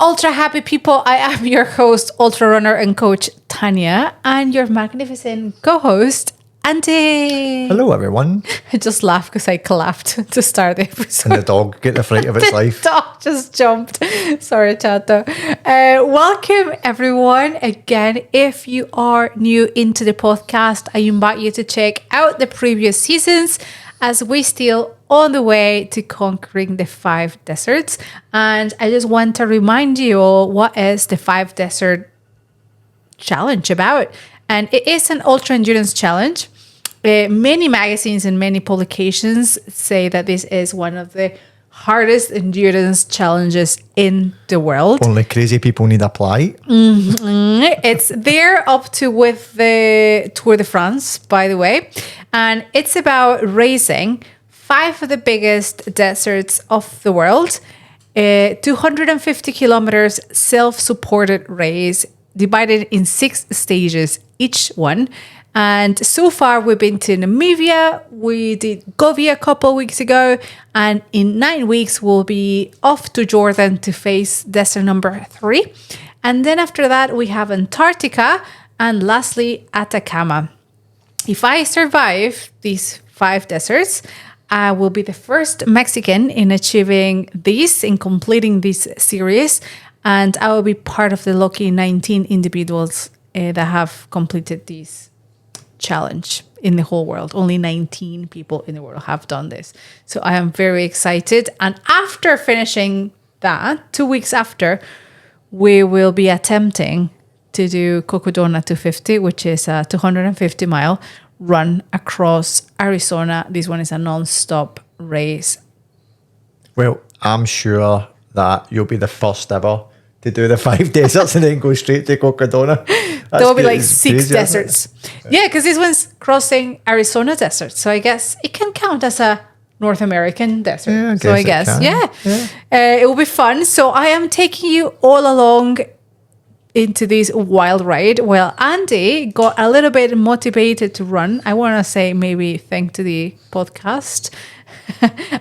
ultra happy people. I am your host, ultra runner and coach Tanya, and your magnificent co-host, Andy. Hello, everyone. I just laughed because I clapped to start the episode. And the dog get the fright of its life. The dog just jumped. Sorry, Chato. Welcome, everyone. Again, if you are new into the podcast, I invite you to check out the previous seasons as we still on the way to conquering the 5 deserts. And I just want to remind you all what is the 5 desert challenge about. And it is an ultra endurance challenge. Many magazines and many publications say that this is one of the hardest endurance challenges in the world. Only crazy people need apply. It's there up to with the Tour de France, by the way. And it's about racing 5 of the biggest deserts of the world. 250 kilometers self-supported race divided in 6 stages, each one. And so far, we've been to Namibia. We did Gobi a couple of weeks ago. And in 9 weeks, we'll be off to Jordan to face desert number 3. And then after that, we have Antarctica. And lastly, Atacama. If I survive these 5 deserts, I will be the first Mexican in achieving this, in completing this series. And I will be part of the lucky 19 individuals that have completed this challenge in the whole world. Only 19 people in the world have done this. So I am very excited. And after finishing that, 2 weeks after, we will be attempting to do Cocodona 250, which is a 250-mile run across Arizona. This one is a non-stop race. Well, I'm sure that you'll be the first ever to do the 5 deserts and then go straight to Cocodona. There will be like 6 deserts. Yeah, because this one's crossing Arizona desert. So I guess it can count as a North American desert. Yeah, I guess yeah. It will be fun. So I am taking you all along into this wild ride. Well, Andy got a little bit motivated to run. I want to say maybe thanks to the podcast.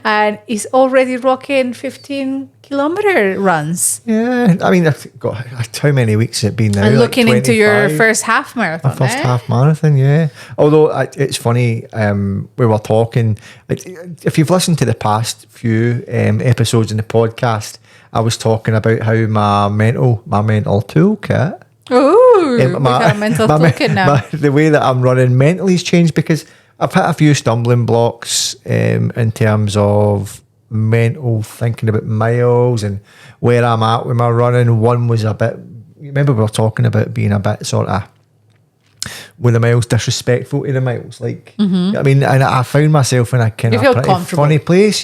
And he's already rocking 15-kilometer runs. Yeah, I mean, God, how many weeks has it been now? And looking like into your first half marathon. My first half marathon, yeah. Although it's funny, we were talking, if you've listened to the past few episodes in the podcast, I was talking about how my mental toolkit. Ooh, we got a mental toolkit now. The way that I'm running mentally has changed because I've hit a few stumbling blocks in terms of mental thinking about miles and where I'm at with my running. One was a bit, remember we were talking about being a bit sort of with the miles disrespectful to the miles, like I mean, and I found myself in a kind of pretty funny place,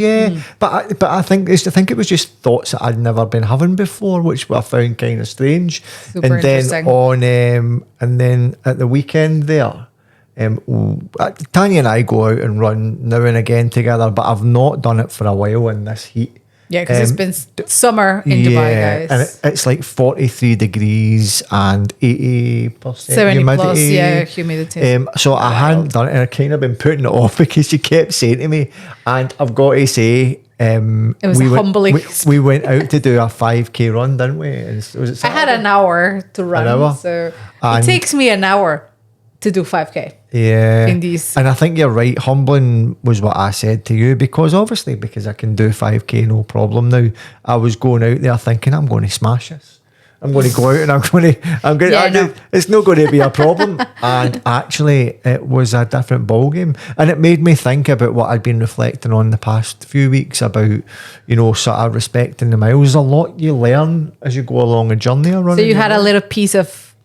but I think it was just thoughts that I'd never been having before, which I found kind of strange. Super and then at the weekend there, Tanya and I go out and run now and again together, but I've not done it for a while in this heat. Yeah, because it's been summer in Dubai, guys. And it's like 43 degrees and 80% 70 humidity. Plus, humidity. So I hadn't done it, and I've kind of been putting it off because you kept saying to me, and I've got to say, it was humbling. We went out to do a 5K run, didn't we? And I had an hour to run, so it takes me an hour to do 5K. Yeah. In these. And I think you're right. Humbling was what I said to you because I can do 5K no problem now. I was going out there thinking I'm going to smash this. I'm going to go out and it's not going to be a problem. And actually it was a different ballgame. And it made me think about what I'd been reflecting on the past few weeks about, sort of respecting the miles. There's a lot you learn as you go along a journey of running. So you had a little piece of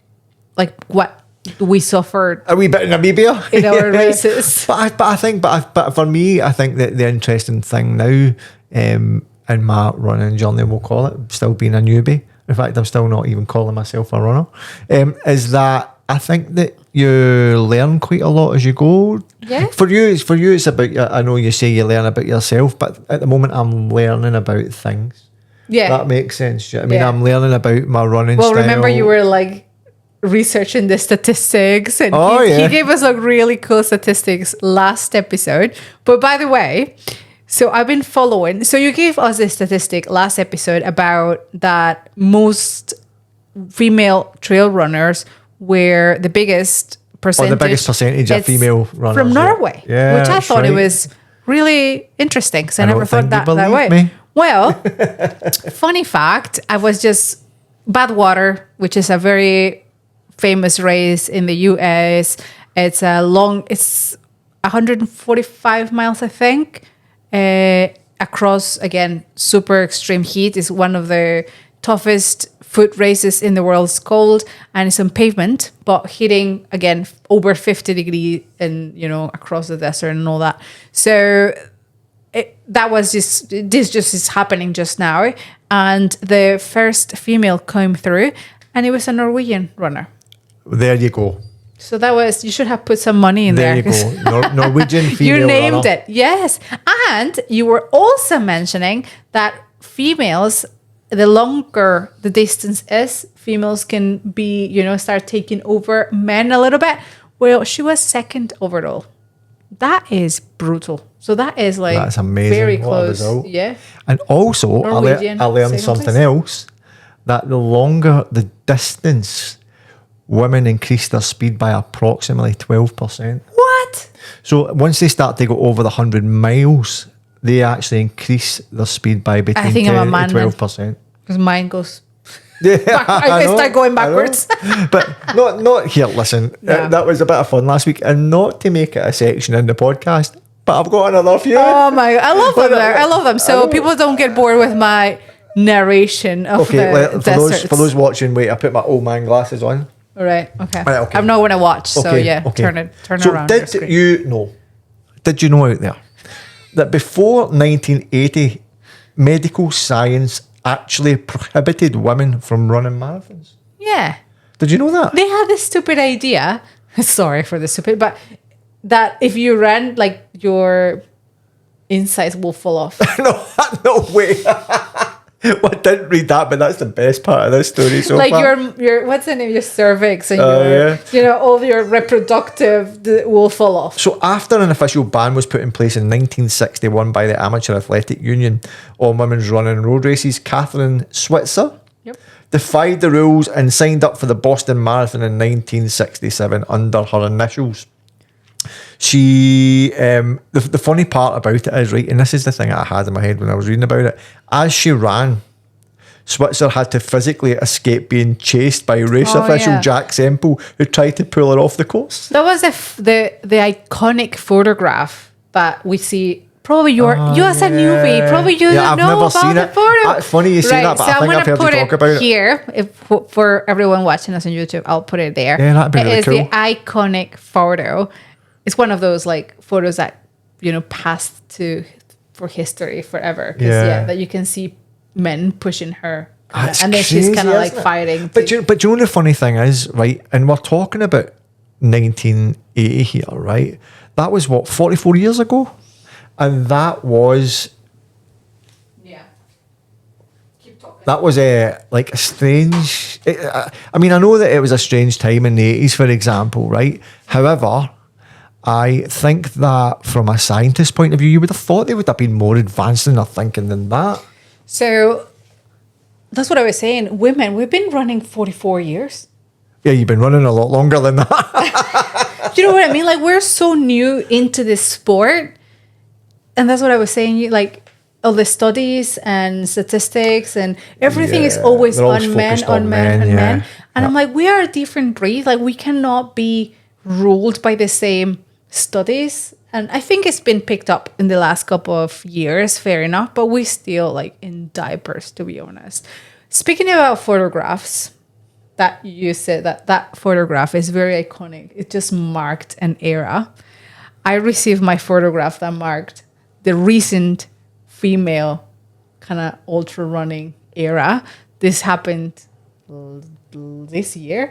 like what we suffered a wee bit in Namibia in our races. But for me, I think that the interesting thing now in my running journey, we'll call it, still being a newbie. In fact, I'm still not even calling myself a runner. Is that I think that you learn quite a lot as you go. Yeah. For you, it's about. I know you say you learn about yourself, but at the moment, I'm learning about things. Yeah, that makes sense. I mean, I'm learning about my running style. Well, remember you were like researching the statistics, and he gave us like really cool statistics last episode. But by the way, So I've been following. So you gave us a statistic last episode about that most female trail runners were the biggest percentage. the biggest percentage of it's female runners. from Norway, Yeah, which I that's thought it right. was really interesting because I don't never thought think you that way. believe me. Well, funny fact, I was just Badwater, which is a very famous race in the US. It's 145 miles, I think, across, again, super extreme heat. It's one of the toughest foot races in the world. It's cold and it's on pavement, but hitting, again, over 50 degrees and, across the desert and all that. So this just is happening just now. And the first female came through and it was a Norwegian runner. There you go. So you should have put some money in there. There you go. Norwegian female You named runner. it. Yes. And you were also mentioning that females, the longer the distance is, females can be, start taking over men a little bit. Well, she was second overall. That is brutal. So that is That's amazing. very What a close. result. Yeah. And also, Norwegian, I learned second something place. else, that the longer the distance, women increase their speed by approximately 12%. What? So once they start to go over the 100 miles, they actually increase their speed by between think 10 I'm a man and then. 12%. Because mine goes. Yeah, I start going backwards. But not here. Listen, Yeah. that was a bit of fun last week, and not to make it a section in the podcast, but I've got another few. Oh my! I love them. I love them. I So know. people don't get bored with my narration of the deserts. for those watching, wait, I put my old man glasses on. All right. Okay. Right, okay. I'm not going to watch. So Okay, yeah, okay. turn it So around. your screen. did you know out there that before 1980, medical science actually prohibited women from running marathons? Yeah, Did you know that? they had this stupid idea. Sorry for the stupid, but that if you run, like your insides will fall off. no way. Well, I didn't read that, but that's the best part of this story so Like far. your what's the name? Your cervix and yeah. all your reproductive will fall off. So after an official ban was put in place in 1961 by the Amateur Athletic Union on women's running road races, Catherine Switzer defied the rules and signed up for the Boston Marathon in 1967 under her initials. She, the funny part about it is, right, and this is the thing I had in my head when I was reading about it, as she ran, Switzer had to physically escape being chased by race official yeah. Jack Semple, who tried to pull her off the course. That was the iconic photograph that we see. Probably you as a newbie. Probably you don't I've know never about seen the it. photo. It's funny you say that, but I think I've heard you talk about it. Here, for everyone watching us on YouTube, I'll put it there. Yeah, that'd be really It is cool. the iconic photo. It's one of those like photos that passed for history forever. 'Cause, Yeah. that you can see men pushing her, That's and then she's crazy, kind of like isn't it? fighting. But you know the funny thing is, right, and we're talking about 1980 here, right? That was what, 44 years ago? And that was Keep talking. that was like a strange. I mean, I know that it was a strange time in the 80s, for example, right? However, I think that from a scientist point of view, you would have thought they would have been more advanced in their thinking than that. So that's what I was saying. Women, we've been running 44 years. Yeah, you've been running a lot longer than that. Do you know what I mean? Like, we're so new into this sport. And that's what I was saying. Like, all the studies and statistics and everything is Yeah, always they're always on men, focused on on men, men, on yeah. men. And I'm Yeah. like, we are a different breed. Like, we cannot be ruled by the same studies. And I think it's been picked up in the last couple of years, fair enough. But we still, like, in diapers, to be honest. Speaking about photographs, that you said that photograph is very iconic. It just marked an era. I received my photograph that marked the recent female kind of ultra running era. This happened last year,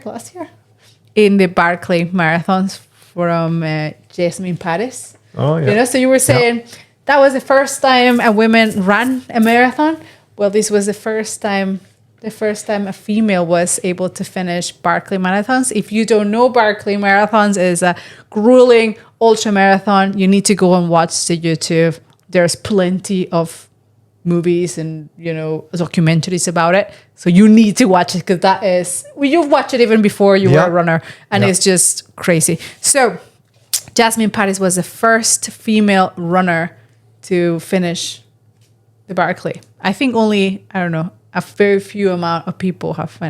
in the Barclay marathons from Jasmine Paris. Oh, yeah. So you were saying that was the first time a woman ran a marathon. Well, this was the first time a female was able to finish Barclay marathons. If you don't know, Barclay marathons is a grueling ultra marathon. You need to go and watch the YouTube There's plenty of movies and, documentaries about it. So you need to watch it because you've watched it even before you were a runner, and it's just crazy. So Jasmine Paris was the first female runner to finish the Barclay. I think only, I don't know, a very few amount of people have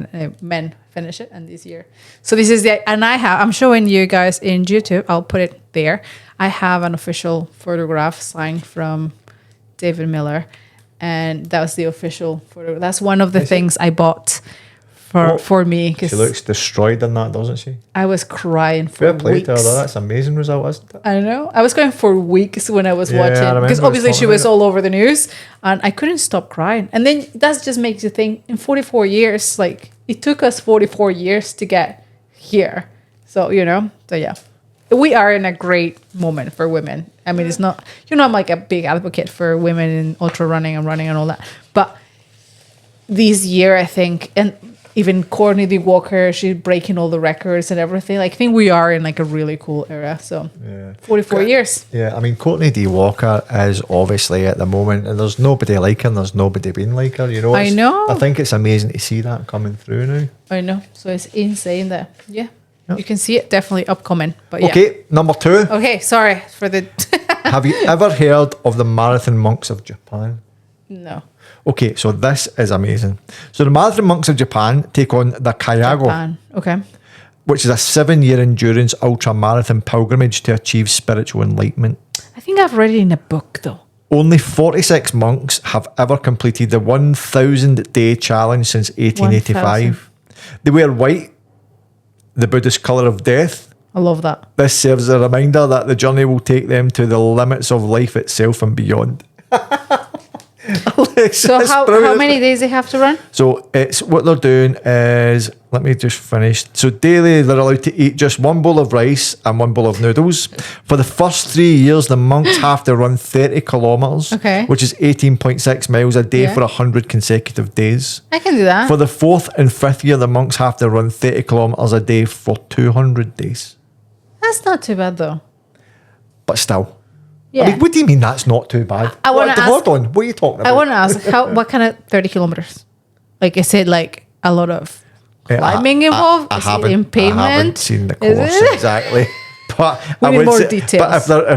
men finish it in this year. So this is I'm showing you guys in YouTube. I'll put it there. I have an official photograph signed from David Miller, and that was the official photo. That's one of the things I bought for me. She looks destroyed in that, doesn't she? I was crying for Fair play weeks. to her, though. That's an amazing result, isn't it? I know. I was going for weeks when I was watching, because obviously she was all over the news, and I couldn't stop crying. And then that just makes you think, in 44 years, like, it took us 44 years to get here. So, yeah. We are in a great moment for women. I mean, it's not, I'm like a big advocate for women in ultra running and all that. But this year, I think, and even Courtney D. Walker, she's breaking all the records and everything. Like, I think we are in like a really cool era. So 44 years. Yeah, I mean, Courtney D. Walker is obviously at the moment, and there's nobody like her, and there's nobody been like her. I know. I think it's amazing to see that coming through now. I know. So it's insane that, you can see it definitely upcoming. But Okay, number 2. Okay, sorry for the... Have you ever heard of the Marathon Monks of Japan? No. Okay, so this is amazing. So the Marathon Monks of Japan take on the Kyogo, Japan. Okay. which is a 7-year endurance ultra marathon pilgrimage to achieve spiritual enlightenment. I think I've read it in a book, though. Only 46 monks have ever completed the 1,000-day challenge since 1885. They wear white, the Buddhist colour of death. I love that. This serves as a reminder that the journey will take them to the limits of life itself and beyond. So how many days they have to run? So it's what they're doing is, let me just finish. So daily they're allowed to eat just one bowl of rice and one bowl of noodles. For the first 3 years, the monks have to run 30 kilometres, which is 18.6 miles a day for 100 consecutive days. I can do that. For the 4th and 5th year, the monks have to run 30 kilometres a day for 200 days. That's not too bad, though. But still. Yeah. I mean, what do you mean that's not too bad? Hold on, what are you talking about? I want to ask, what kind of 30 kilometers? Like, is it like a lot of climbing involved? I is it in pavement? I haven't seen the course exactly. But we need more say, details. But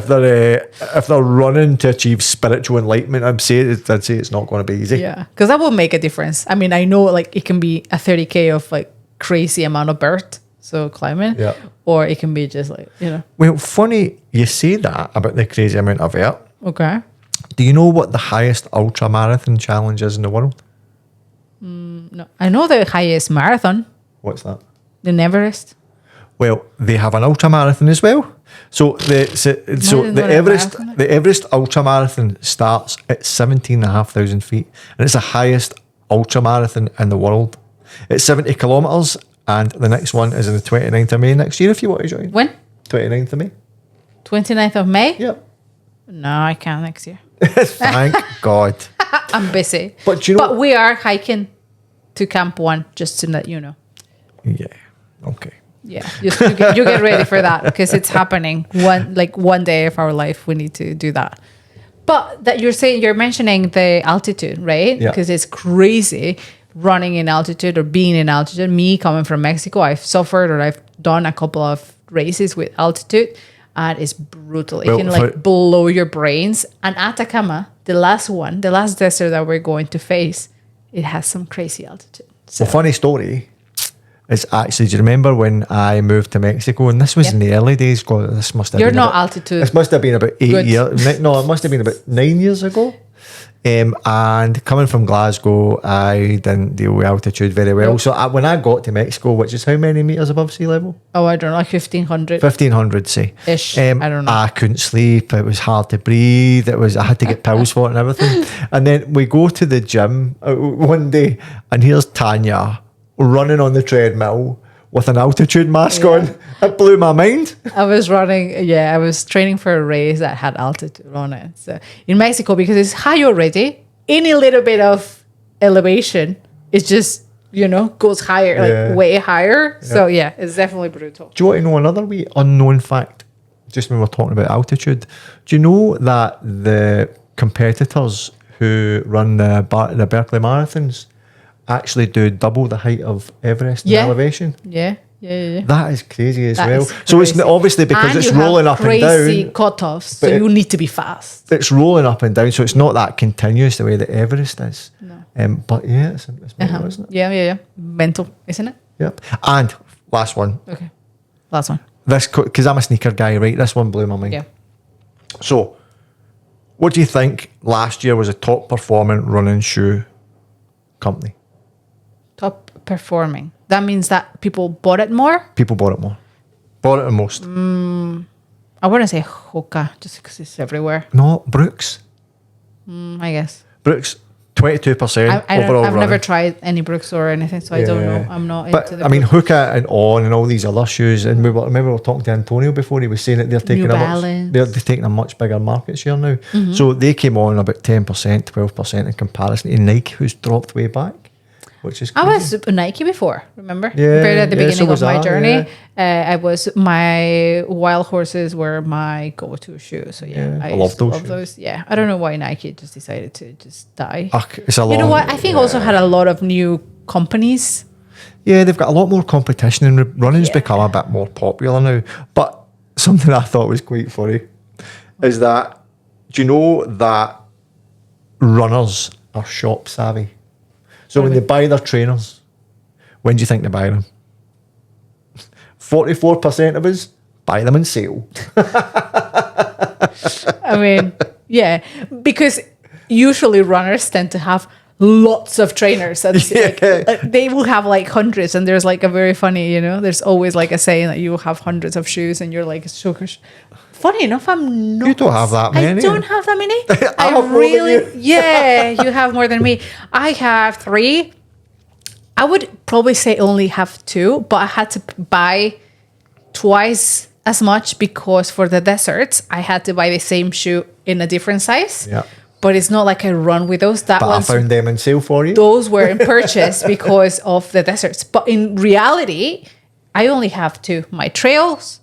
if they're running to achieve spiritual enlightenment, I'd say it's not going to be easy. Yeah, because that will make a difference. I mean, I know like it can be a 30K of like crazy amount of birth, so climbing. Yeah. Or it can be just like, Well, funny you say that about the crazy amount of air. Okay. Do you know what the highest ultra marathon challenge is in the world? No, I know the highest marathon, What's that? the Everest. Well, they have an ultra marathon as well. So the Everest ultra marathon starts at 17,500 feet, and it's the highest ultra marathon in the world. It's 70 kilometres, and the next one is on the 29th of May next year if you want to join. When? 29th of May. 29th of May? Yep. No, I can't next year. Thank God. I'm busy. But you know, But we are hiking to Camp 1, just to let you know. Yeah. Okay. Yeah, you get ready for that because it's happening. One day of our life, we need to do that. But that you're mentioning the altitude, right? Yeah. Because it's crazy running in altitude or being in altitude. Me coming from Mexico, I've suffered or I've done a couple of races with altitude, and it's brutal. It can blow your brains. And Atacama, the last desert that we're going to face, it has some crazy altitude. So. Well, funny story. It's actually, do you remember when I moved to Mexico? And this was in the early days. God, this must have You're been not altitude. This must have been about 8 years. No, it must have been about 9 years ago. And coming from Glasgow, I didn't deal with altitude very well. Nope. So when I got to Mexico, which is how many meters above sea level? Oh, I don't know, like 1,500. 1,500, say. Ish. I don't know. I couldn't sleep. It was hard to breathe. I had to get pills for it and everything. And then we go to the gym one day, and here's Tanya running on the treadmill with an altitude mask on. It blew my mind. I was training for a race that had altitude on it. So in Mexico, because it's high already, any little bit of elevation, it just, goes higher, like way higher. Yeah. So it's definitely brutal. Do you want to know another wee unknown fact? Just when we're talking about altitude, do you know that the competitors who run the Berkeley marathons actually do double the height of Everest in elevation. Yeah. That is crazy as That well. is So it's crazy. obviously because And it's you have rolling up and crazy down. cutoffs, so but you need to be fast. It's rolling up and down, so it's not that continuous the way that Everest is. No. But yeah, it's mental, isn't it? Yeah. Mental, isn't it? Yep. And last one. Okay. Last one. This, because I'm a sneaker guy, right? This one blew my mind. Yeah. So, what do you think last year was a top performing running shoe company? Top performing. That means that people bought it more. People bought it more. Bought it the most. I want to say Hoka just because it's everywhere. No, Brooks. I guess. Brooks, 22% overall I've running. never tried any Brooks or anything, so I don't know. I'm not But into the I mean, Brooks. Hoka and On and all these other shoes, and remember we were talking to Antonio before. He was saying that they're taking Balance. they're taking a much bigger market share now. So they came on about 10%, 12% in comparison to Nike, who's dropped way back, which is I crazy. was Nike before, remember? Yeah, Right at the yeah, so beginning was of my I, journey. My Wild Horses were my go-to shoe. So yeah, I I love used to those love shoes. those. Yeah, I don't know why Nike just decided to just die. It's a You know long- what? I think also had a lot of new companies. Yeah, they've got a lot more competition and running's Yeah. become a bit more popular now. But something I thought was quite funny is that, do you know that runners are shop savvy? So when they buy their trainers, when do you think they buy them? 44% of us buy them in sale. I mean, yeah, because usually runners tend to have lots of trainers. And they will have like hundreds, and there's like a very funny, there's always like a saying that you will have hundreds of shoes, and you're like, so funny enough, I'm not. You don't have that many. I don't have that many. I have more than you. Yeah, you have more than me. I have 3. I would probably say only have 2, but I had to buy twice as much because for the deserts, I had to buy the same shoe in a different size. Yeah. But it's not like I run with those. But I found them in sale for you. Those were in purchase because of the deserts. But in reality, I only have 2. My trails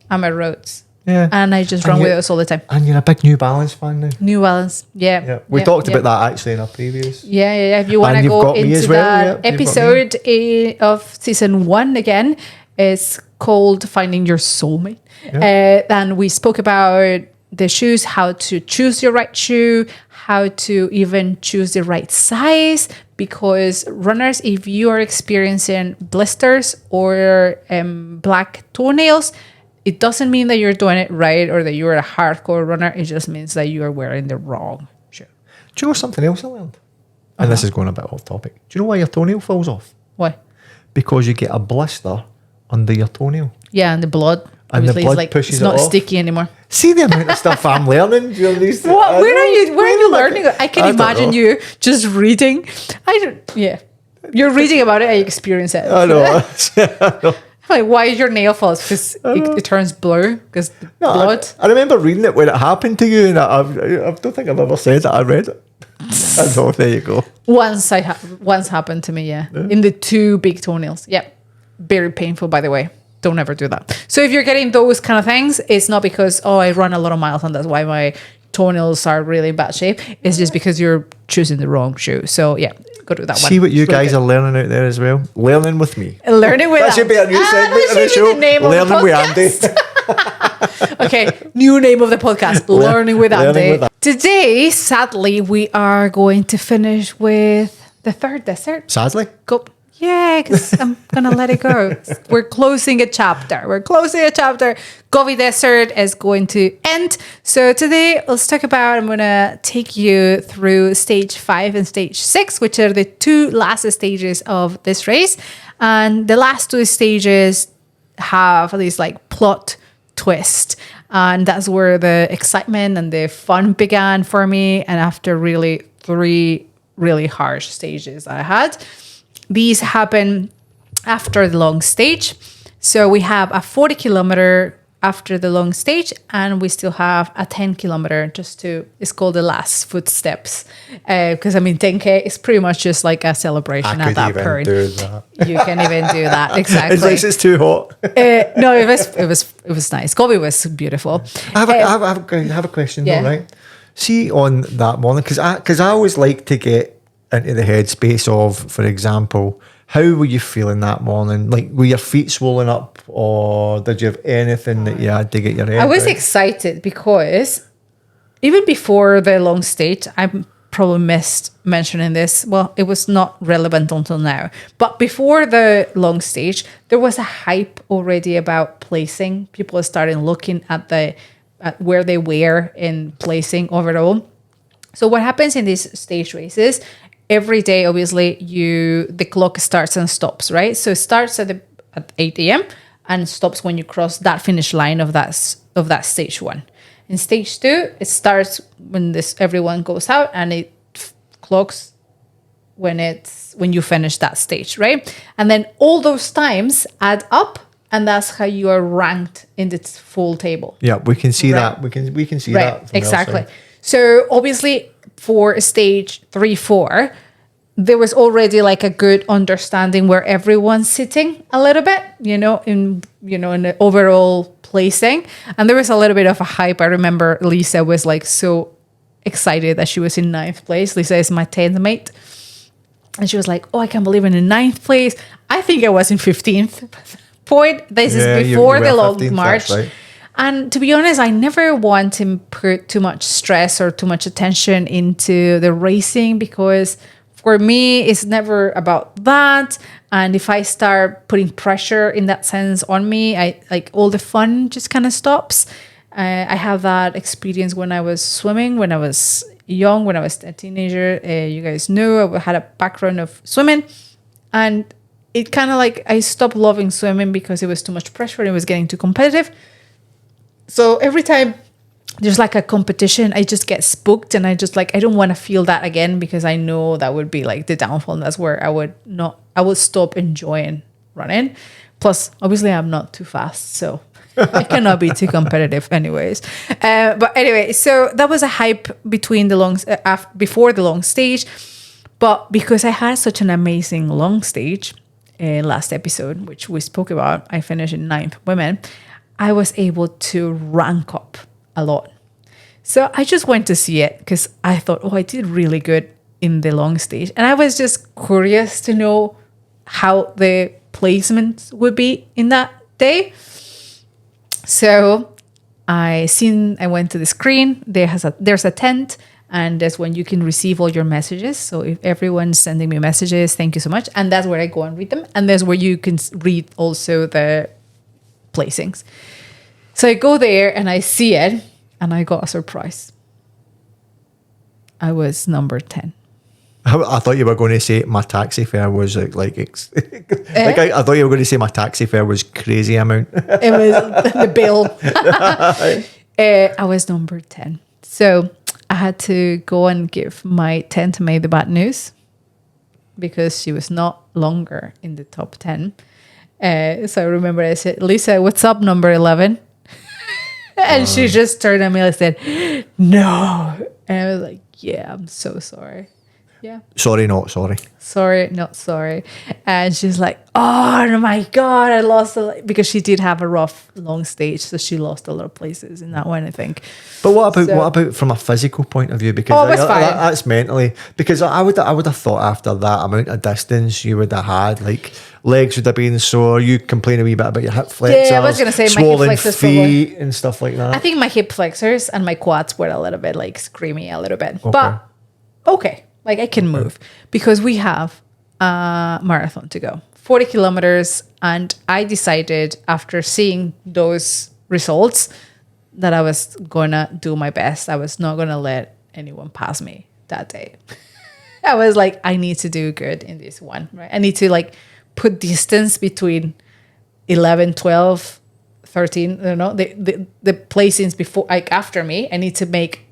and my roads. Yeah. And I just run with those all the time. And you're a big New Balance fan now. New Balance. Yeah. Yeah. We talked about that actually in our previous. Yeah. If you want to And you've go got me into as well, that yeah, you've got me. episode of season 1 again, it's called Finding Your Soulmate. And we spoke about the shoes, how to choose your right shoe, how to even choose the right size. Because runners, if you are experiencing blisters or black toenails, it doesn't mean that you're doing it right or that you're a hardcore runner. It just means that you are wearing the wrong shoe. Do you know something else I learned? And this is going a bit off topic. Do you know why your toenail falls off? Why? Because you get a blister under your toenail. Yeah, and the blood. And the Obviously, blood it's like pushes it's it not off. sticky anymore. See the amount of stuff I'm learning during these. What? Where are you learning? I can I don't imagine know. you just reading. Yeah, you're reading about it. I experience it. I know. Like, why is your nail falls? Because it turns blue because blood. I remember reading it when it happened to you, and I don't think I've ever said that I read it. I know. There you go. Once happened to me. Yeah, in the 2 big toenails. Yeah, very painful. By the way, don't ever do that. So if you're getting those kind of things, it's not because I run a lot of miles and that's why my toenails are really in bad shape. It's just because you're choosing the wrong shoe. So yeah, go do that one. See what you It's really guys good. are learning out there as well. Learning with me. Learning with That should be a new segment of the show. Learning with Andy. Okay, new name of the podcast, Learning with Learning Andy. with Andy. Today, sadly, we are going to finish with the 3rd desert. Sadly. Go. Yeah, because I'm going to let it go. We're closing a chapter. Gobi Desert is going to end. So today, let's talk about, I'm going to take you through stage 5 and stage 6, which are the 2 last stages of this race. And the last 2 stages have this like plot twist. And that's where the excitement and the fun began for me. And after really 3 really harsh stages I had, these happen after the long stage. So we have a 40 kilometer after the long stage, and we still have a 10 kilometer it's called the last footsteps. Because 10K is pretty much just like a celebration at that point. do that. You can even do that. Exactly. It's too hot. No, it was nice. Gobi was beautiful. I have a question Yeah. though, right? See on that morning, because I always like to get into the headspace of, for example, how were you feeling that morning? Like, were your feet swollen up, or did you have anything that you had to get your head I was down? excited because even before the long stage, I probably missed mentioning this. Well, it was not relevant until now. But before the long stage, there was a hype already about placing. People are starting looking at where they were in placing overall. So what happens in these stage races? Every day, obviously, the clock starts and stops, right? So it starts at 8 a.m. and stops when you cross that finish line of that stage one. In stage two, it starts when everyone goes out, and it clocks when you finish that stage, right? And then all those times add up, and that's how you are ranked in the full table. Yeah, we can see Right. that. We can see Right, that. From exactly. outside. So obviously for stage 3, 4, there was already like a good understanding where everyone's sitting a little bit, in the overall placing. And there was a little bit of a hype. I remember Lisa was like so excited that she was in 9th place. Lisa is my 10th mate. And she was like, oh, I can't believe I'm in 9th place. I think I was in 15th point. This Yeah, is you before were the long 15th, march. that's right. And to be honest, I never want to put too much stress or too much attention into the racing, because for me, it's never about that. And if I start putting pressure in that sense on me, all the fun just kind of stops. I have that experience when I was swimming, when I was young, when I was a teenager. You guys knew I had a background of swimming, and it kind of like I stopped loving swimming because it was too much pressure and it was getting too competitive. So every time there's like a competition, I just get spooked, and I don't want to feel that again, because I know that would be like the downfall. And that's where I would stop enjoying running. Plus, obviously I'm not too fast, so I cannot be too competitive anyways. But anyway, so that was a hype before the long stage. But because I had such an amazing long stage last episode, which we spoke about, I finished in 9th women, I was able to rank up a lot. So I just went to see it because I thought, oh, I did really good in the long stage. And I was just curious to know how the placements would be in that day. So I went to the screen. There's a tent, and that's when you can receive all your messages. So if everyone's sending me messages, thank you so much. And that's where I go and read them. And that's where you can read also the placings. So I go there and I see it, and I got a surprise. I was number 10. I thought you were going to say my taxi fare was I thought you were going to say my taxi fare was crazy amount. It was the bill. I was number 10. So I had to go and give my 10th mate the bad news, because she was not longer in the top 10. So I remember I said, Lisa, what's up, number 11? And she just turned at me and said, no. And I was like, yeah, I'm so sorry. Yeah. Sorry, not sorry. Sorry, not sorry. And she's like, oh my God, I lost because she did have a rough long stage. So she lost a lot of places in that one, I think. But what about from a physical point of view? Because that's mentally. Because I would have thought after that amount of distance you would have had, like, legs would have been sore. You complain a wee bit about your hip flexors. Yeah, I was gonna say my hip swollen flexors feet probably. and stuff like that. I think my hip flexors and my quads were a little bit like screamy a little bit. Okay. But okay, like I can move, because we have a marathon to go, 40 kilometers. And I decided after seeing those results that I was gonna do my best. I was not gonna let anyone pass me that day. I was like, I need to do good in this one, right? I need to like put distance between 11, 12, 13, the placings before, like after me. I need to make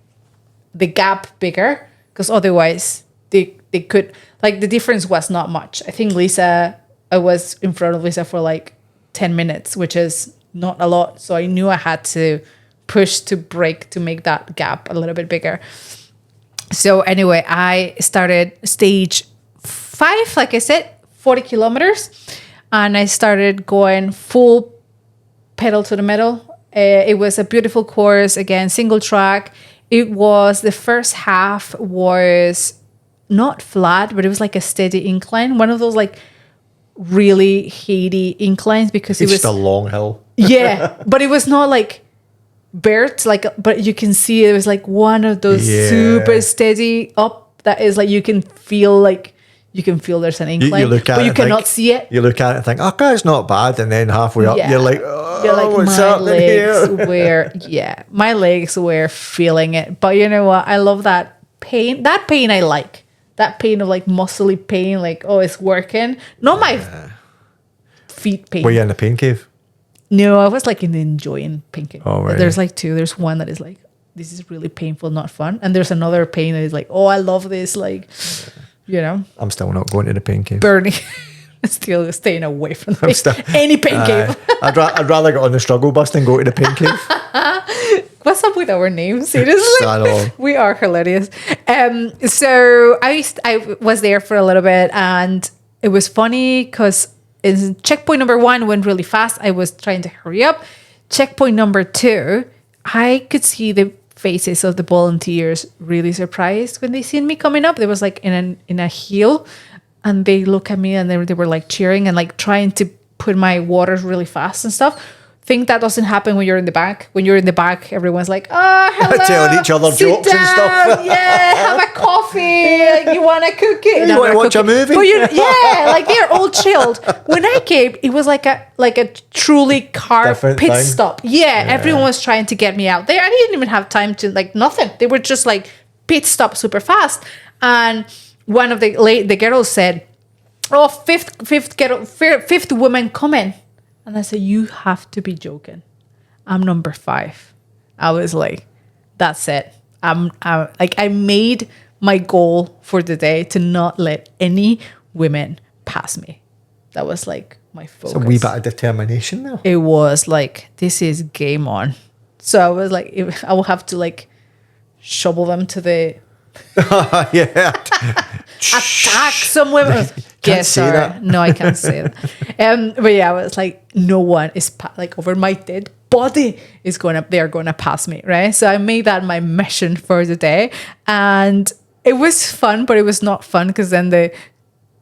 the gap bigger, because otherwise they could, like, the difference was not much. I think I was in front of Lisa for like 10 minutes, which is not a lot. So I knew I had to push to break to make that gap a little bit bigger. So anyway, I started stage 5, like I said, 40 kilometers. And I started going full pedal to the metal. It was a beautiful course, again, single track. It was, the first half was not flat, but it was like a steady incline. One of those like really heady inclines because It's it was just a long hill. yeah, but it was not like birds, like, but you can see it was like one of those super steady up that is like you can feel there's an incline, look at but it you and cannot think- see it. You look at it and think, okay, it's not bad. And then halfway up, Yeah. you're like, what's my happening legs here? were my legs were feeling it. But you know what? I love that pain. That pain I like. That pain of like muscly pain, like, oh, it's working. Not my feet pain. Were you in the pain cave? No, I was like in the enjoying pain cave. Oh, really? There's like two. There's one that is like, this is really painful, not fun. And there's another pain that is like, oh, I love this. Like, you know, I'm still not going to the pain cave. burning. Still staying away from any pain cave. I'd rather get on the struggle bus than go to the pain cave. What's up with our names? Seriously, I know. We are hilarious. So I was there for a little bit, and it was funny because checkpoint number 1 went really fast. I was trying to hurry up. Checkpoint number 2, I could see the faces of the volunteers really surprised when they seen me coming up. There was like in a hill, and they look at me and they were like cheering and like trying to put my waters really fast and stuff. Think that doesn't happen when you're in the back. When you're in the back, everyone's like, oh, hello. Telling each other sit jokes down. and stuff. Yeah, have a coffee. Like, you want a cookie? You want to watch a movie? But yeah, like they're all chilled. When I came, it was like a truly car Different pit thing. stop. Yeah, everyone was trying to get me out there. I didn't even have time to like nothing. They were just like pit stop super fast. And one of the girls said, oh, fifth woman coming. And I said, you have to be joking. I'm number 5. I was like, that's it. I made my goal for the day to not let any women pass me. That was like my focus. It's a wee bit of determination there. It was like, this is game on. So I was like, I will have to like shovel them to the Yeah. attack some women. Can't say that. No, I can't say it. But yeah, I was like, no one is like over my dead body they're gonna pass me, right? So I made that my mission for the day, and it was fun, but it was not fun because then the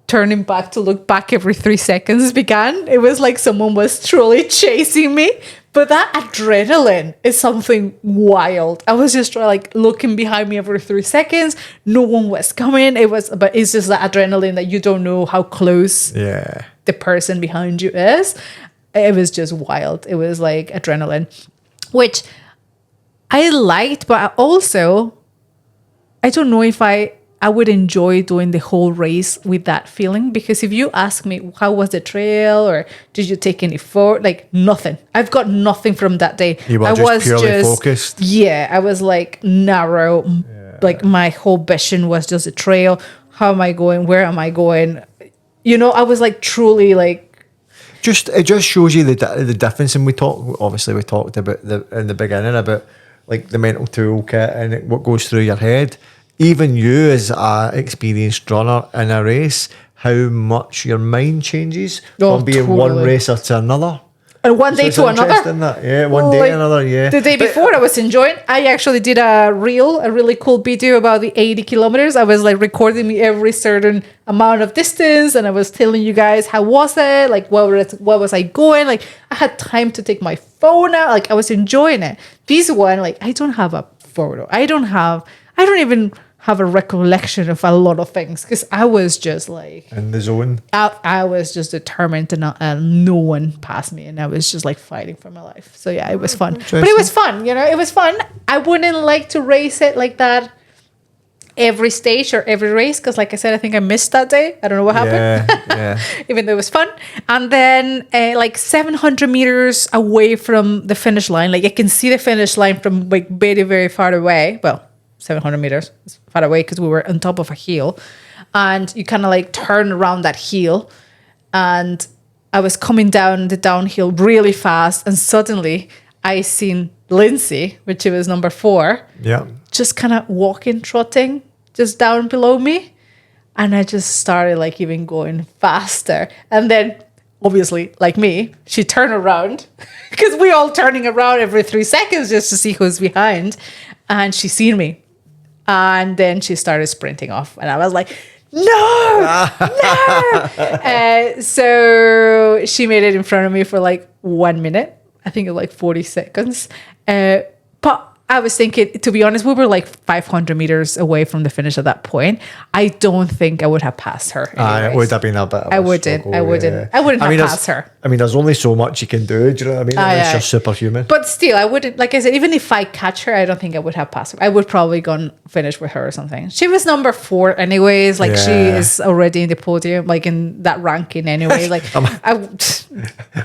turning back to look back every 3 seconds began. It was like someone was truly chasing me. But that adrenaline is something wild. I was just like looking behind me every 3 seconds. No one was coming. But it's just the adrenaline that you don't know how close the person behind you is. It was just wild. It was like adrenaline, which I liked, but I don't know if I would enjoy doing the whole race with that feeling, because if you ask me how was the trail or did you take any photo, like nothing. I've got nothing from that day. You were just purely focused. Yeah, I was like narrow. Yeah. Like my whole vision was just a trail. How am I going? Where am I going? You know, I was like truly like. It just shows you the difference. And we talked about in the beginning about like the mental toolkit and what goes through your head. Even you as an experienced runner in a race, how much your mind changes from being one racer to another. And one day to another. That. Yeah, one day to another, yeah. The day before I was enjoying, I actually did a really cool video about the 80 kilometers. I was like recording me every certain amount of distance, and I was telling you guys how was it, like what was I going, like I had time to take my phone out, like I was enjoying it. This one, like I don't have a photo. I don't even have a recollection of a lot of things because I was just like in the zone. I was just determined to not no one pass me, and I was just like fighting for my life. So yeah, it was fun. But it was fun, you know, it was fun. I wouldn't like to race it like that every stage or every race because like I said, I think I missed that day. I don't know what happened. Yeah. Even though it was fun. And then like 700 meters away from the finish line, like I can see the finish line from like very, very far away. Well, 700 meters is far away because we were on top of a hill, and you kind of like turn around that hill, and I was coming down the downhill really fast, and suddenly I seen Lindsay, which was number 4, just kind of walking, trotting just down below me, and I just started like even going faster, and then obviously like me, she turned around because we all turning around every 3 seconds just to see who's behind. and she seen me. And then she started sprinting off. And I was like, no, no. So she made it in front of me for like 1 minute. I think it was like 40 seconds. But I was thinking, to be honest, we were like 500 meters away from the finish at that point. I don't think I would have passed her. It would have been a bit of I wouldn't have passed her. I mean, there's only so much you can do. Do you know what I mean? Unless you're superhuman. But still, I wouldn't, like I said, even if I catch her, I don't think I would have passed her. I would probably go and finish with her or something. She was number 4 anyways. Like she is already in the podium, like in that ranking anyway. Like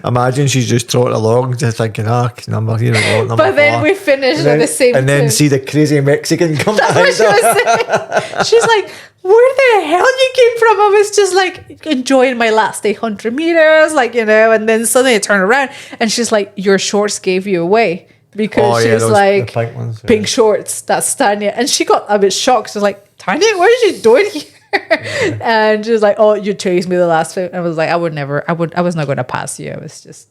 imagine she's just trotting along, just thinking, number, number But then 4. we finished at the same time. And then see the crazy Mexican come That's what she was saying. She's like, where the hell you came from? I was just like enjoying my last 800 meters, like, and then suddenly I turn around and she's like, your shorts gave you away. Because she's like, pink ones, pink shorts, that's Tanya. And she got a bit shocked. She's like, Tanya, what are you doing here? And she was like, oh, you chased me the last time. I was like, I was not going to pass you. I was just,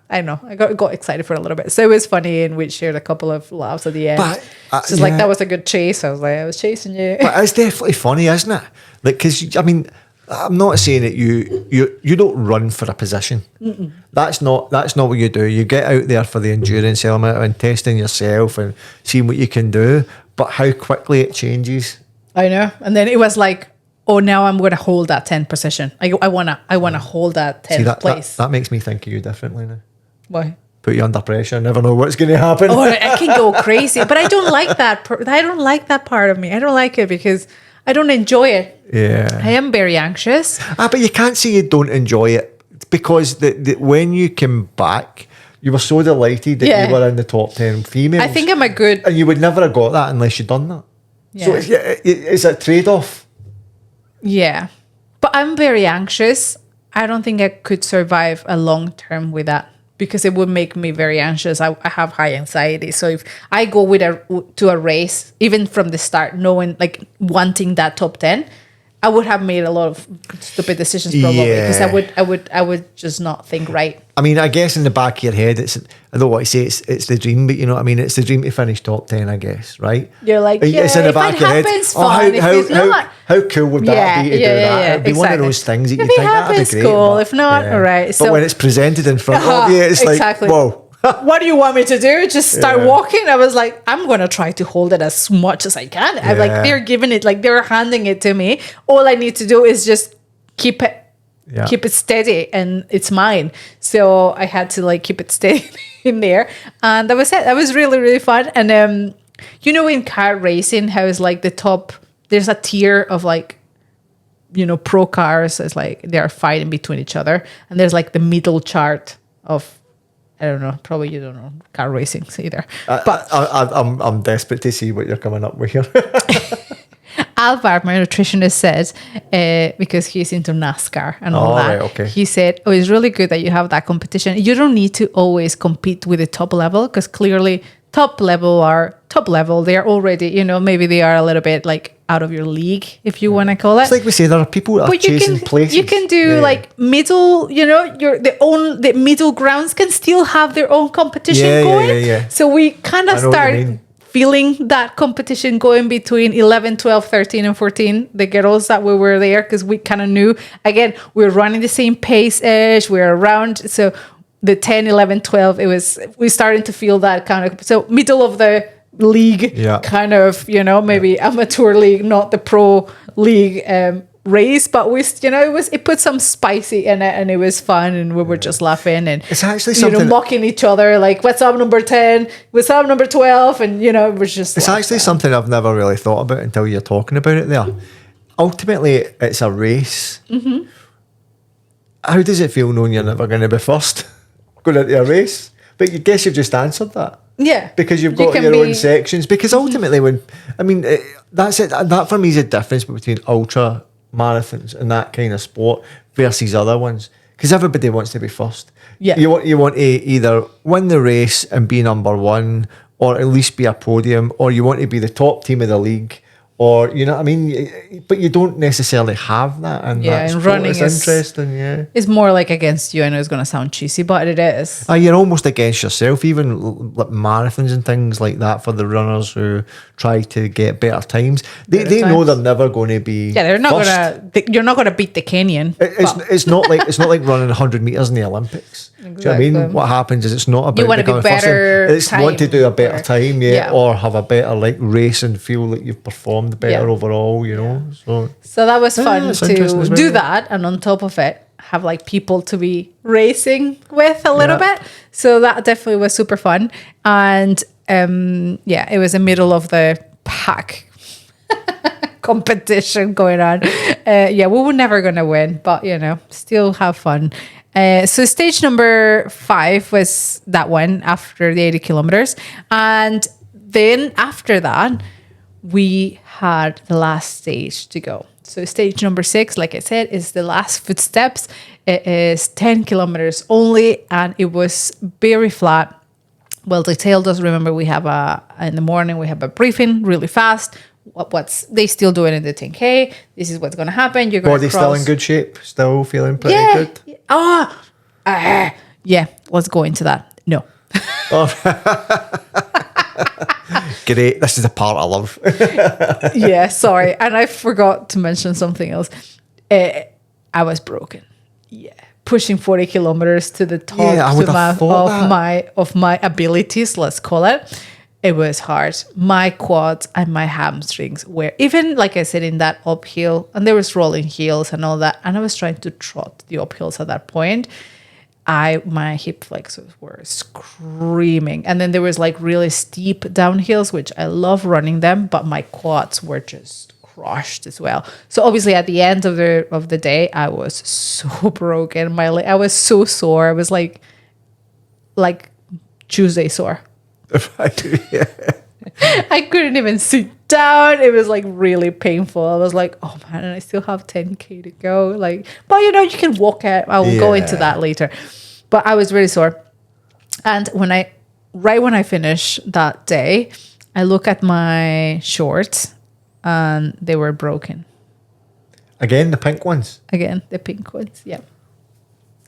I know. I got excited for a little bit. So it was funny, and we shared a couple of laughs at the end. But, she's like, that was a good chase. I was like, I was chasing you. But it's definitely funny, isn't it? Like, because, I mean, I'm not saying that you don't run for a position. Mm-mm. That's not what you do. You get out there for the endurance element and testing yourself and seeing what you can do. But how quickly it changes. I know. And then it was like, oh, now I'm going to hold that 10th position. I want to hold that 10th place. That makes me think of you differently now. Why? Put you under pressure. Never know what's going to happen. Oh, I can go crazy, but I don't like that. I don't like that part of me. I don't like it because I don't enjoy it. Yeah. I am very anxious. But you can't say you don't enjoy it because when you came back, you were so delighted that you were in the top 10 females. I think I'm a good... And you would never have got that unless you'd done that. Yeah. So it's a trade-off. Yeah. But I'm very anxious. I don't think I could survive a long term with that because it would make me very anxious. I have high anxiety. So if I go to a race, even from the start, knowing, like, wanting that top 10, I would have made a lot of stupid decisions probably because I would just not think right. I mean, I guess in the back of your head, I don't want to say it's the dream, but you know what I mean? It's the dream to finish top 10, I guess, right? You're like, it's in the back of your head. How cool would that be to do that? It'd be one of those things that you think that'd be great. Cool. If not, all right. But when it's presented in front of you, it's like, whoa. What do you want me to do? Just start walking? I was like, I'm going to try to hold it as much as I can. I'm like, they're giving it, like they're handing it to me. All I need to do is just keep it steady and it's mine. So I had to like keep it steady in there. And that was it. That was really, really fun. And in car racing, how it's like the top, there's a tier of like, pro cars. It's like they're fighting between each other. And there's like the middle chart of, I don't know. Probably you don't know car racing either. But I'm desperate to see what you're coming up with here. Alvar, my nutritionist, says because he's into NASCAR and all that. Right, okay. He said, "Oh, it's really good that you have that competition. You don't need to always compete with the top level because clearly top level. They are already, maybe they are a little bit like out of your league, if you want to call it. It's like we say, there are people that are chasing places. You can do like middle, the middle grounds can still have their own competition going. Yeah. So we kind of start feeling that competition going between 11, 12, 13 and 14, the girls that we were there, because we kind of knew, again, we're running the same pace edge, we're around, so the 10, 11, 12, we started to feel that kind of, so middle of the league kind of, maybe amateur league, not the pro league race, but it put some spicy in it and it was fun and we were just laughing and it's actually something mocking each other like, what's up number 10, what's up number 12, and it was just it's actually something I've never really thought about until you're talking about it there. Ultimately it's a race. Mm-hmm. How does it feel knowing you're never going to be first going into a race? But I guess you've just answered that. Yeah, because you've got your own sections. Because ultimately, that's it. That for me is a difference between ultra marathons and that kind of sport versus other ones. Because everybody wants to be first. Yeah, you want to either win the race and be number one, or at least be a podium, or you want to be the top team of the league, or you know what I mean. But you don't necessarily have that, and Yeah, that's and what running is is interesting. Yeah, It's more like against you. I know it's going to sound cheesy, but it is. you're almost against yourself. Even like marathons and things like that for the runners who try to get better times. They know they're never going to be. Yeah, they're not first. gonna. You're not gonna beat the canyon. It's not like running 100 meters in the Olympics. Do you know what I mean? What happens is it's not about wanna be becoming first. better It's want to do a better time, yeah. or have a better like race and feel like you've performed better overall. You know, So that was fun that's to interesting as well, do yeah. that, and on top of it, have like people to be racing with a little bit. So that definitely was super fun, and it was the middle of the pack competition going on. We were never gonna win, but still have fun. So stage number 5 was that one after the 80 kilometers, and then after that we had the last stage to go. So stage number 6, like I said, is the last footsteps. It is 10 kilometers only, and it was very flat. Well detailed. Us remember we have in the morning we have a briefing really fast. What's they still doing in the 10K? This is what's going to happen. You're going to body still in good shape, still feeling pretty good. Yeah. Let's go into that. No. Great. This is the part I love. Yeah, sorry. And I forgot to mention something else. I was broken. Yeah. Pushing 40 kilometers to the top of my abilities, let's call it. It was hard. My quads and my hamstrings were, even like I said, in that uphill, and there was rolling hills and all that, and I was trying to trot the uphills at that point. My hip flexors were screaming. And then there was like really steep downhills, which I love running them, but my quads were just crushed as well. So obviously at the end of the day, I was so broken. I was so sore. I was like Tuesday sore. I couldn't even sit down. It was like really painful. I was like, oh man, and I still have 10K to go. But you can walk it. I will go into that later. But I was really sore. And when I finished that day, I look at my shorts and they were broken. Again, the pink ones. Yeah.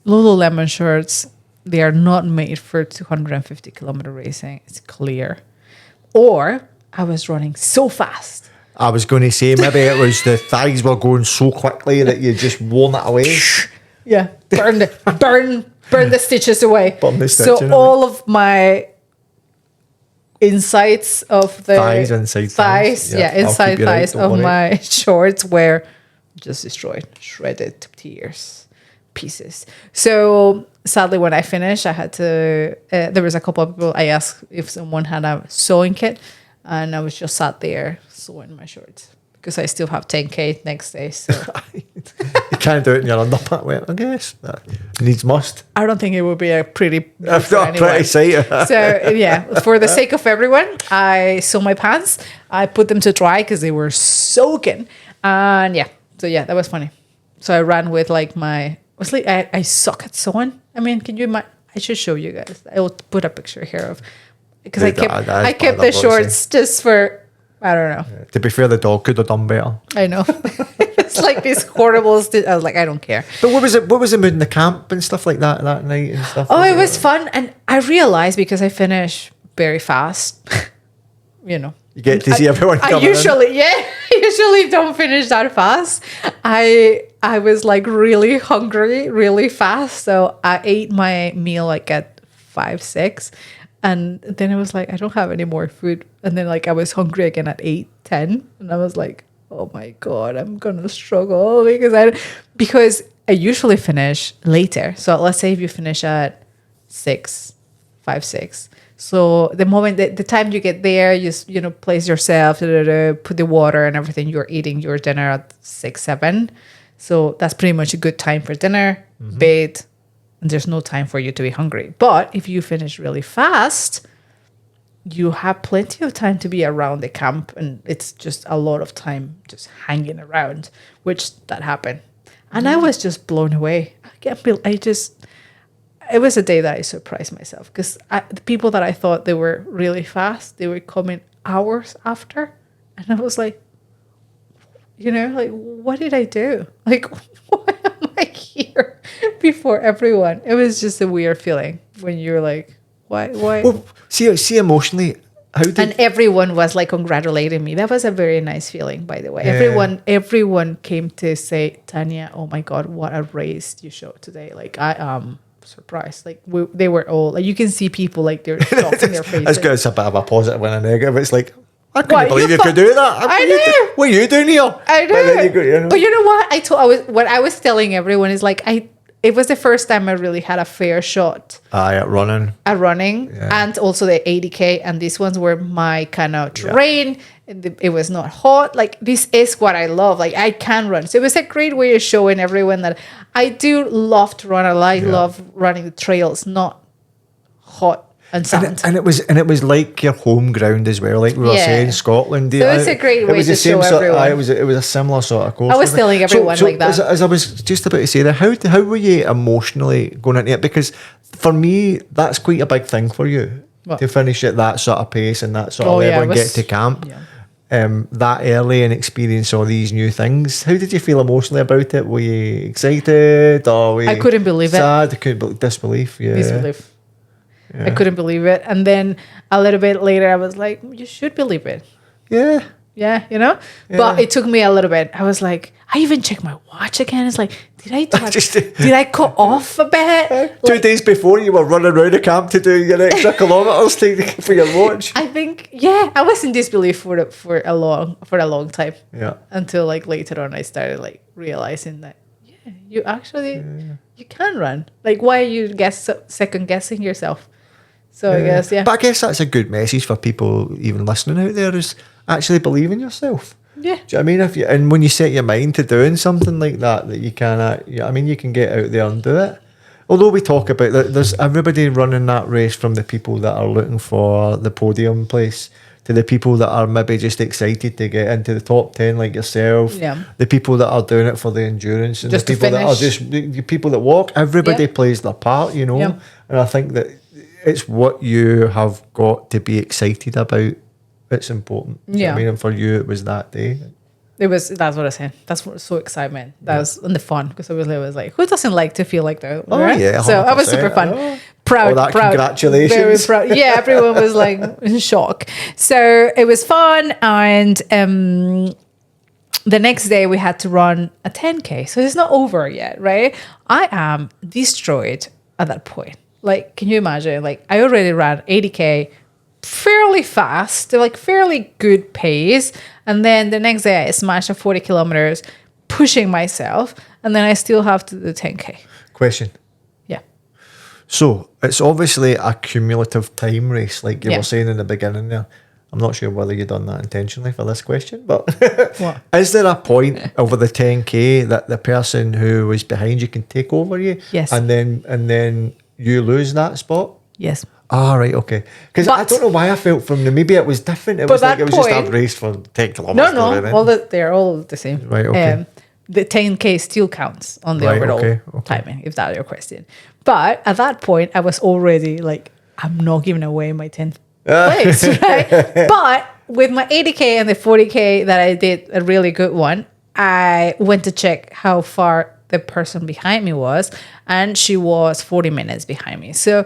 Lululemon shorts, they are not made for 250 kilometer racing. It's clear. Or I was running so fast. I was going to say maybe it was the thighs were going so quickly that you just worn it away. Yeah, burn the stitches away. So all of my insides of the inside thighs of my shorts were just destroyed, shredded to pieces. So sadly, when I finished, I had to. There was a couple of people. I asked if someone had a sewing kit, and I was just sat there sewing my shorts because I still have 10K next day. So you can't do it in your underpants. Well, I guess that needs must. I don't think it would be a pretty. Pretty sight. So yeah, for the sake of everyone, I sew my pants. I put them to dry because they were soaking, and that was funny. So I ran with like my. I suck at sewing. I mean, can you imagine? I should show you guys. I will put a picture here of because I kept the shorts just for I don't know. Yeah, to be fair, the dog could have done better. I know. It's like this horrible. I was like, I don't care. But what was it? What was the mood in the camp and stuff like that night and stuff? Oh, it was fun, and I realized because I finished very fast. You get to see everyone coming in. I usually don't finish that fast. I was like really hungry really fast, so I ate my meal like at 5-6, and then I was like, I don't have any more food, and then like I was hungry again at 8-10, and I was like, oh my god, I'm gonna struggle because I usually finish later. So let's say if you finish at 5-6. So the moment the time you get there, you place yourself, put the water and everything. You're eating your dinner at 6-7, so that's pretty much a good time for dinner, bed, and there's no time for you to be hungry. But if you finish really fast, you have plenty of time to be around the camp, and it's just a lot of time just hanging around, which that happened, and I was just blown away. It was a day that I surprised myself because the people that I thought they were really fast, they were coming hours after. And I was like, you know, like, what did I do? Like, why am I here before everyone? It was just a weird feeling when you're like, why? Well, see emotionally, how did... And everyone was like congratulating me. That was a very nice feeling, by the way. Yeah. Everyone came to say, Tanya, oh my God, what a race you showed today. Like, I am surprised. Like, they were all, like, you can see people, like, they're shocked in their faces. That's good. It's a bit of a positive and a negative. It's like, I couldn't What, believe you you could do that. I know. What are you doing here? I know. But then you go, you know. But you know what? What I was telling everyone is like, it was the first time I really had a fair shot At running. at running, and also the 80K. And these ones were my kind of terrain. It was not hot. Like, this is what I love. Like, I can run. So it was a great way of showing everyone that I do love to run. I love running the trails, not hot and sand. And it was like your home ground as well, like we were saying, Scotland. So it's a great way to show everyone. It was a similar sort of course. I was telling everyone like that. As I was just about to say that, how were you emotionally going into it? Because for me, that's quite a big thing for you to finish at that sort of pace and that sort of level and get to camp. Yeah. That early and experience all these new things. How did you feel emotionally about it? Were you excited or were you I couldn't believe it. sad? I couldn't disbelief. Yeah. Disbelief. I couldn't believe it. And then a little bit later, I was like, you should believe it. Yeah. Yeah, you know? Yeah. But it took me a little bit. I was like, I even checked my watch again. It's like, did I cut off a bit? 2 days before you were running around the camp to do your extra kilometres for your watch. I think, I was in disbelief for a long time. Yeah. Until like later on, I started like realizing that, you actually, you can run. Like, why are you second guessing yourself? So I guess, But I guess that's a good message for people even listening out there, is actually believe in yourself. Yeah. Do you know what I mean? And when you set your mind to doing something like that you can, you can get out there and do it. Although we talk about that, there's everybody running that race, from the people that are looking for the podium place to the people that are maybe just excited to get into the top 10 like yourself. Yeah. The people that are doing it for the endurance, and Just the to people that are finish. just the people that walk. Everybody plays their part, you know. Yeah. And I think that it's what you have got to be excited about. It's important. Do you know what I mean? And for you, it was that day. That's what I said. That's what so excitement. That was and the fun, because obviously I was like, who doesn't like to feel like that? Oh, right? yeah, So I was 100%. super fun. Oh. Proud, Oh, that proud. congratulations. Very proud. Yeah, everyone was like in shock. So it was fun, and the next day we had to run a 10K. So it's not over yet, right? I am destroyed at that point. Like, can you imagine? Like, I already ran 80K fairly fast, like fairly good pace. And then the next day I smashed a 40 kilometers, pushing myself. And then I still have to do 10K. Question. Yeah. So it's obviously a cumulative time race, like you Yeah. were saying in the beginning there. I'm not sure whether you've done that intentionally for this question, but What? is there a point over the 10K that the person who was behind you can take over you? Yes. And then you lose that spot? Yes. Ah, right, okay. Because I But- don't know why I felt from the, maybe it was different. It But was like that it was just a point- race for 10 kilometres. No. They're all the same. Right, okay. The 10K still counts on the Right, overall okay. timing, if that's your question. But at that point, I was already like, I'm not giving away my 10th place, right? But with my 80K and the 40K that I did, a really good one, I went to check how far the person behind me was, and she was 40 minutes behind me. So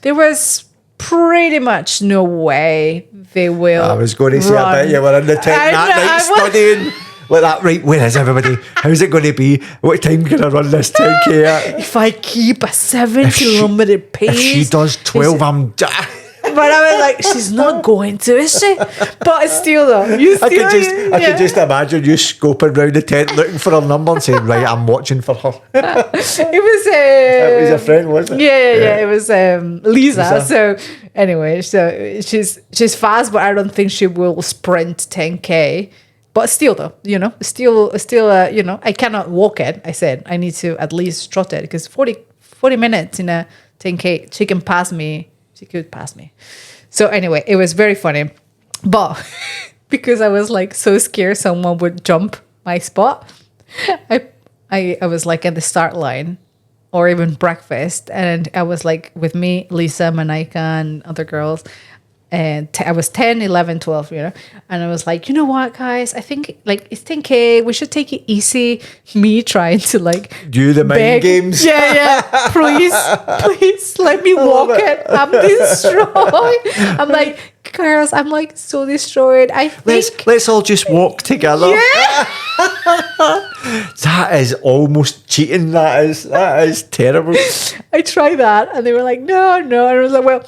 there was pretty much no way they will. I was going to say, I bet you were in the tent I that know, night I was- studying. Like that, right? Where is everybody? How's it going to be? What time can I run this 10K at? If I keep a 7-kilometer pace, If she does 12, I'm... but I was like, she's not going to, is she? But still, though, I could just imagine you scoping round the tent looking for her number and saying, right, I'm watching for her. It was It was a friend, wasn't it? Yeah. It was Lisa. Lisa. So anyway, so she's fast, but I don't think she will sprint 10K. But still, though, still, I cannot walk it. I said I need to at least trot it, because 40 minutes in a 10K, she can pass me. She could pass me. So anyway, it was very funny. But because I was like so scared someone would jump my spot, I was like at the start line or even breakfast. And I was like with me, Lisa, Manika, and other girls. And I was 10, 11, 12, and I was like, you know what, guys, I think like it's 10K, we should take it easy. Me trying to like Do the mind beg. games. Yeah, please let me walk it. I'm destroyed. I'm like, girls, I'm like so destroyed. I think Let's all just walk together. yeah. That is almost cheating. That is terrible. I tried that and they were like, no. And I was like, well,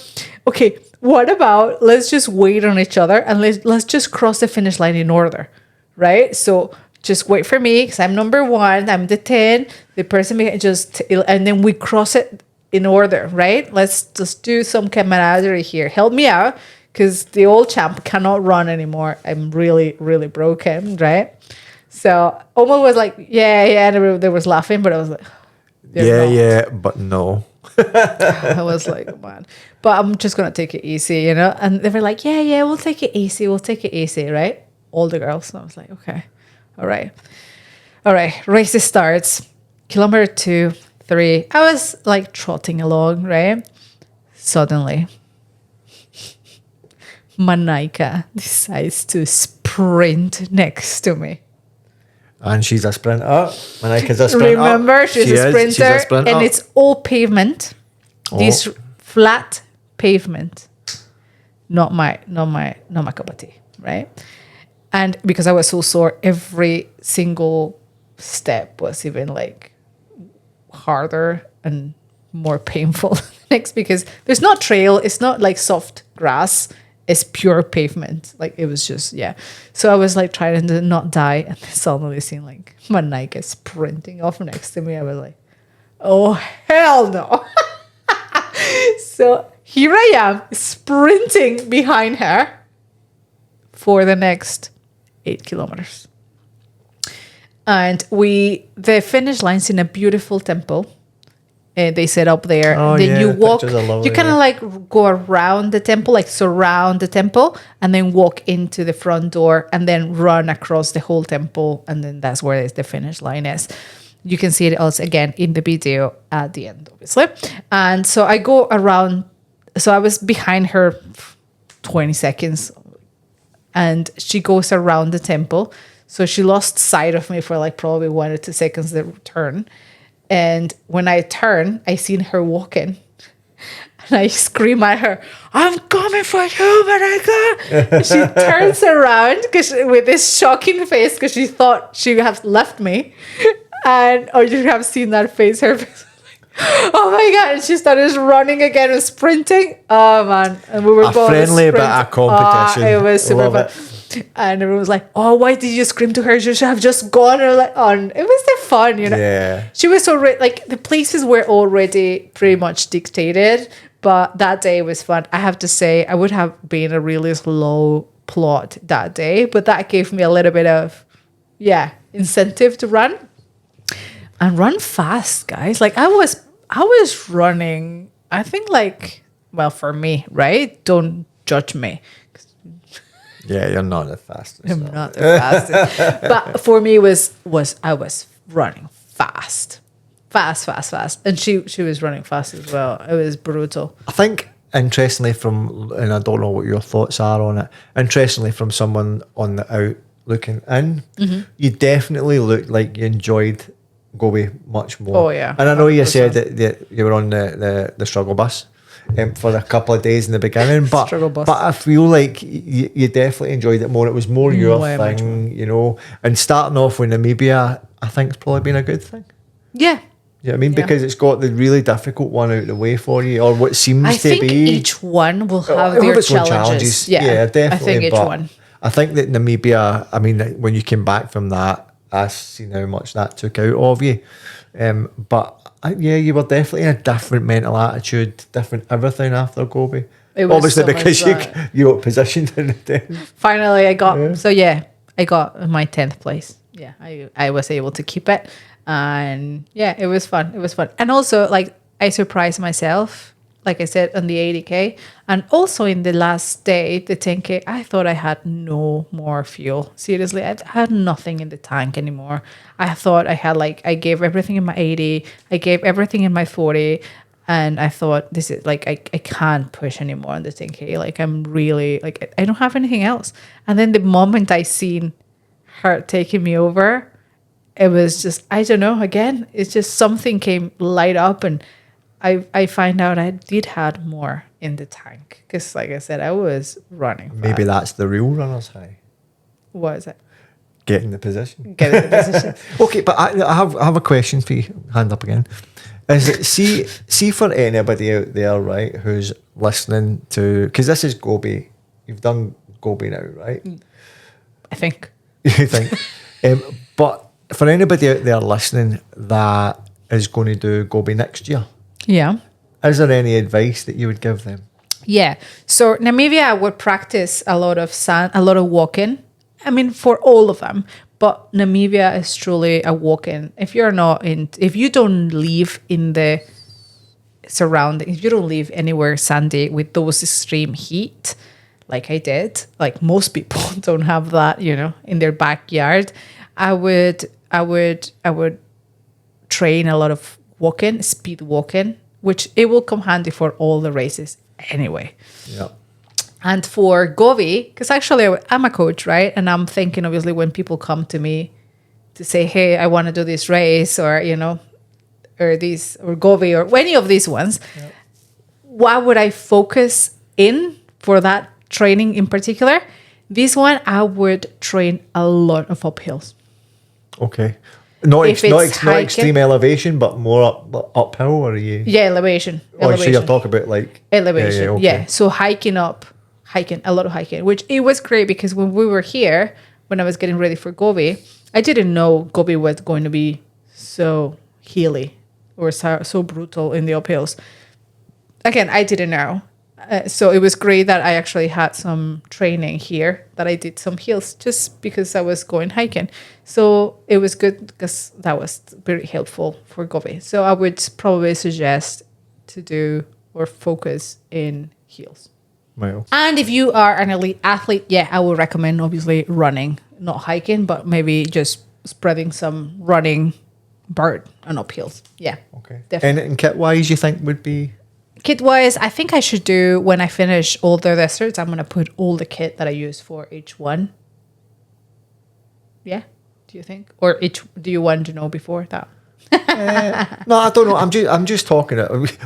okay, what about let's just wait on each other and let's just cross the finish line in order, right? So just wait for me because I'm number 1, I'm the 10, the person and then we cross it in order, right? Let's just do some camaraderie here. Help me out because the old champ cannot run anymore. I'm really, really broken, right? So Oma was like, yeah, and they was laughing, but I was like, yeah, but no. I was like, oh, man, but I'm just gonna take it easy, And they were like, yeah, we'll take it easy, right? All the girls. And I was like, okay, all right. Race starts. Kilometer 2, 3. I was like trotting along, right? Suddenly, Manika decides to sprint next to me. And she's a sprinter. Manika's a sprinter. Remember, she's a sprinter. She's a sprinter. And it's all pavement. This flat pavement. Not my cup of tea, right? And because I was so sore, every single step was even like harder and more painful next because there's not trail, it's not like soft grass. It's pure pavement. Like it was just, yeah. So I was like trying to not die and then suddenly seeing like my Nike sprinting off next to me. I was like, oh, hell no. So here I am sprinting behind her for the next 8 kilometers. And the finish line's in a beautiful temple. They set up there. Oh, then yeah, you walk. lovely, You kind of like go around the temple, like surround the temple, and then walk into the front door, and then run across the whole temple, and then that's where the finish line is. You can see it also again in the video at the end, obviously. And so I go around. So I was behind her 20 seconds, and she goes around the temple. So she lost sight of me for like probably 1 or 2 seconds. The turn. And when I turn, I seen her walking. And I scream at her, I'm coming for you, Monica. She turns around with this shocking face because she thought she has left me. And you have seen that face, her face. Oh my God. And she started running again and sprinting. Oh man. And we were going friendly bit of competition. It was super fun. And everyone was like, oh, why did you scream to her? You should have just gone. Or like, on. It was the fun, Yeah. She was already, like, the places were already pretty much dictated. But that day was fun. I have to say, I would have been a really slow plot that day. But that gave me a little bit of, incentive to run. And run fast, guys. Like, I was running, I think, like, well, for me, right? Don't judge me. Yeah, you're not the fastest. I'm not the fastest. But for me, I was running fast. And she was running fast as well. It was brutal. I think, interestingly, and I don't know what your thoughts are on it, interestingly, from someone on the out looking in, you definitely looked like you enjoyed Gobi much more. Oh, yeah. And I know 100%. You said that you were on the struggle bus for a couple of days in the beginning, but I feel like you definitely enjoyed it more. It was more your thing, And starting off with Namibia, I think it's probably been a good thing. Yeah. You know what I mean? Yeah. Because it's got the really difficult one out of the way for you, or what seems to be. I think each one will have their challenges. Yeah, definitely. I think each one. I think that Namibia, I mean, when you came back from that, I seen how much that took out of you. But you were definitely in a different mental attitude, different everything after Gobi. It was obviously so because you got positioned in the 10th. Finally, I got I got my 10th place. Yeah, I was able to keep it, and it was fun. It was fun, and also like I surprised myself. Like I said, on the 80K, and also in the last day, the 10K, I thought I had no more fuel. Seriously, I had nothing in the tank anymore. I thought I had I gave everything in my 80, I gave everything in my 40, And I thought, this is like, I can't push anymore on the 10K. Like, I'm really, like, I don't have anything else. And then the moment I seen her taking me over, it was just, I don't know, again, it's just something came light up, and I find out I did had more in the tank. Because like I said, I was running fast. Maybe that's the real runner's high. What is it? Getting the position. Getting the position. Okay, but I have a question for you. Hand up again. Is it see for anybody out there, right, who's listening to, because this is Gobi. You've done Gobi now, right? I think. You think? But for anybody out there listening that is going to do Gobi next year, Yeah. is there any advice that you would give them? Yeah. So Namibia, I would practice a lot of walking. I mean, for all of them, but Namibia is truly a walk-in. If you don't live in the surroundings, if you don't live anywhere sandy with those extreme heat, like I did, like most people don't have that, in their backyard. I would train a lot of walking, speed walking, which it will come handy for all the races anyway. Yeah. And for Gobi, because actually I'm a coach, right? And I'm thinking, obviously, when people come to me to say, hey, I want to do this race, or, or Gobi, or any of these ones, what would I focus in for that training in particular? This one, I would train a lot of uphills. Okay. Not extreme elevation, but more uphill, or are you? Yeah, elevation. Oh, so you're talking about like... Elevation, okay. yeah. So a lot of hiking, which it was great because when we were here, when I was getting ready for Gobi, I didn't know Gobi was going to be so hilly or so brutal in the uphills. Again, I didn't know. So it was great that I actually had some training here, that I did some hills just because I was going hiking. So it was good because that was very helpful for Gobi. So I would probably suggest to do or focus in hills. Wow. And if you are an elite athlete, I would recommend obviously running, not hiking, but maybe just spreading some running bird and uphills. Yeah. Okay. Definitely. And kit-wise, you think would be? Kit-wise, I think I should do, when I finish all the deserts, I'm going to put all the kit that I use for each one. Yeah. Do you think? Or do you want to know before that? No, I don't know. I'm just talking.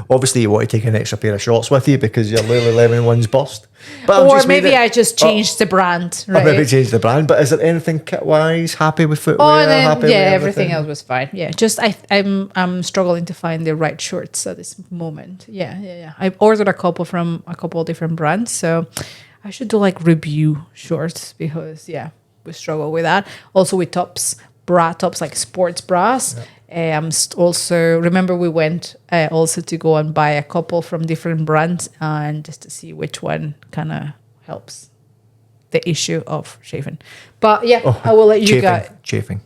Obviously, you want to take an extra pair of shorts with you because your Lululemon one's bust. But or maybe I just changed the brand. Right? Or maybe change the brand. But is there anything kit-wise? Happy with footwear? Oh, and then, happy with everything else was fine. Yeah, just I'm struggling to find the right shorts at this moment. Yeah. I've ordered a couple from a couple of different brands, so I should do like review shorts because we struggle with that. Also with tops, bra tops, like sports bras. Yeah. Also, remember we went also to go and buy a couple from different brands and just to see which one kind of helps the issue of chafing. But I will let you go. Chafing.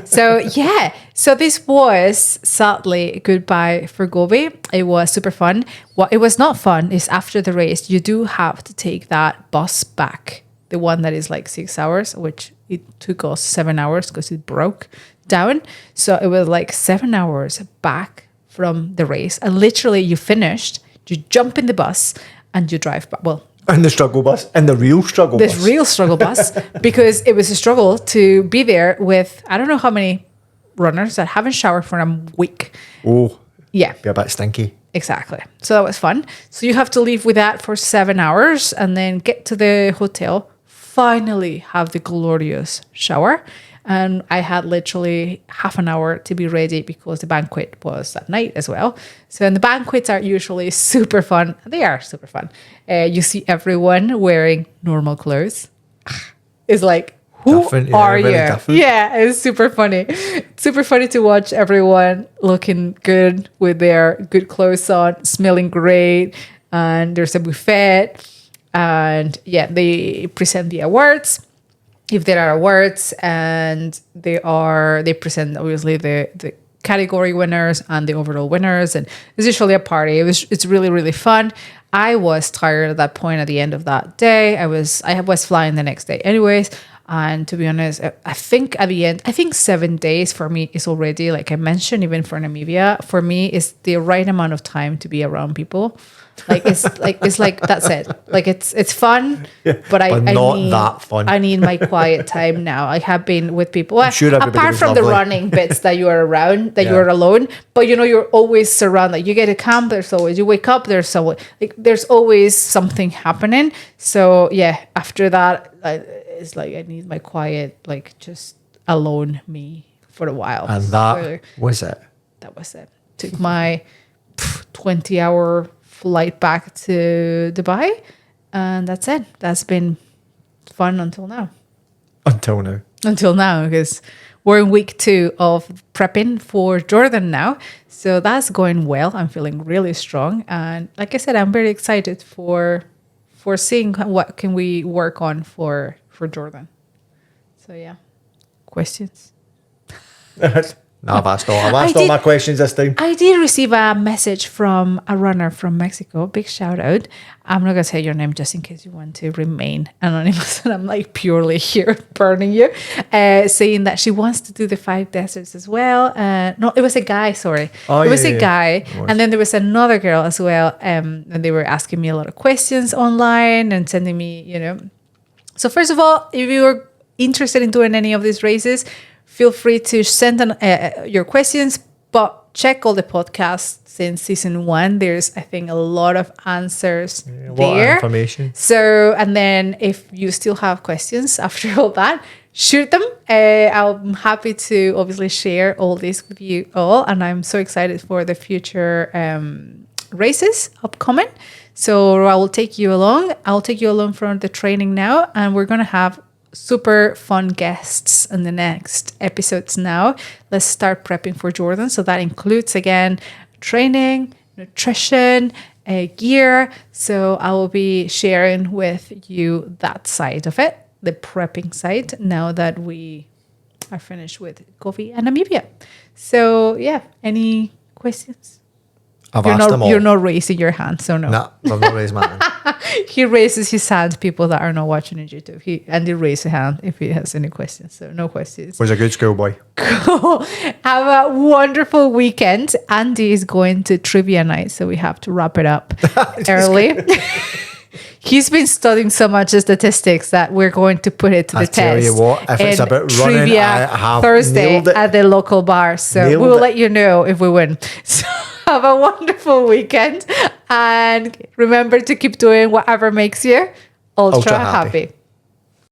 So this was sadly goodbye for Gobi. It was super fun. What it was not fun is after the race, you do have to take that bus back. The one that is like 6 hours, which it took us 7 hours because it broke down. So it was like 7 hours back from the race. And literally you finished, you jump in the bus and you drive back. Well, and the struggle bus, and the real struggle bus. This real struggle bus, because it was a struggle to be there with, I don't know how many runners that haven't showered for a week. Oh. Yeah. Be a bit stinky. Exactly. So that was fun. So you have to leave with that for 7 hours and then get to the hotel, finally have the glorious shower. And I had literally half an hour to be ready because the banquet was at night as well. So, and the banquets are usually super fun. They are super fun. You see everyone wearing normal clothes. It's like, who are you? Yeah, it's super funny. Super funny to watch everyone looking good with their good clothes on, smelling great. And there's a buffet. And they present the awards. If there are awards, and they present obviously the category winners and the overall winners, and it's usually a party. It's really, really fun. I was tired at that point at the end of that day. I was flying the next day anyways. And to be honest, I think at the end, I think 7 days for me is already, like I mentioned, even for Namibia, for me is the right amount of time to be around people. Like it's like that's it. Like it's fun, but I not need that fun. I need my quiet time now. I have been with people. sure everybody Apart was from the lovely. running bits that you are around, that you are alone, but you're always surrounded. Like you get a camp, there's always, you wake up, there's someone, like there's always something happening. So yeah, after that, it's like I need my quiet, like just alone me for a while. And that was it. That was it. Took my 20-hour flight back to Dubai, and that's it. That's been fun until now. Until now, because we're in week 2 of prepping for Jordan now. So that's going well. I'm feeling really strong. And like I said, I'm very excited for seeing what can we work on for Jordan. So yeah. Questions? No, I've asked all my questions this time. I did receive a message from a runner from Mexico. Big shout out. I'm not going to say your name just in case you want to remain anonymous. And I'm like purely here burning you. Saying that she wants to do the 5 deserts as well. No, it was a guy, sorry. It was a guy. And then there was another girl as well. And they were asking me a lot of questions online and sending me, So first of all, if you're interested in doing any of these races, feel free to send your questions, but check all the podcasts since season 1. There's, I think, a lot of answers A lot there. of information. So, and then if you still have questions after all that, shoot them. I'm happy to obviously share all this with you all. And I'm so excited for the future races upcoming. So I will take you along. I'll take you along for the training now. And we're going to have super fun guests in the next episodes now. Let's start prepping for Jordan. So that includes, again, training, nutrition, gear. So I will be sharing with you that side of it, the prepping side, now that we are finished with Gobi and Namibia. So yeah, any questions? I've asked them all. You're not raising your hand, so no. No, I've not raised my hand. He raises his hand, people that are not watching on YouTube. Andy raises a hand if he has any questions. So no questions. Was a good schoolboy. Cool. Have a wonderful weekend. Andy is going to trivia night, so we have to wrap it up early. He's been studying so much of statistics that we're going to put it to the test. I tell you what, if it's about running, trivia I have Thursday nailed it. at the local bar. So we will let you know if we win. So have a wonderful weekend. And remember to keep doing whatever makes you ultra happy.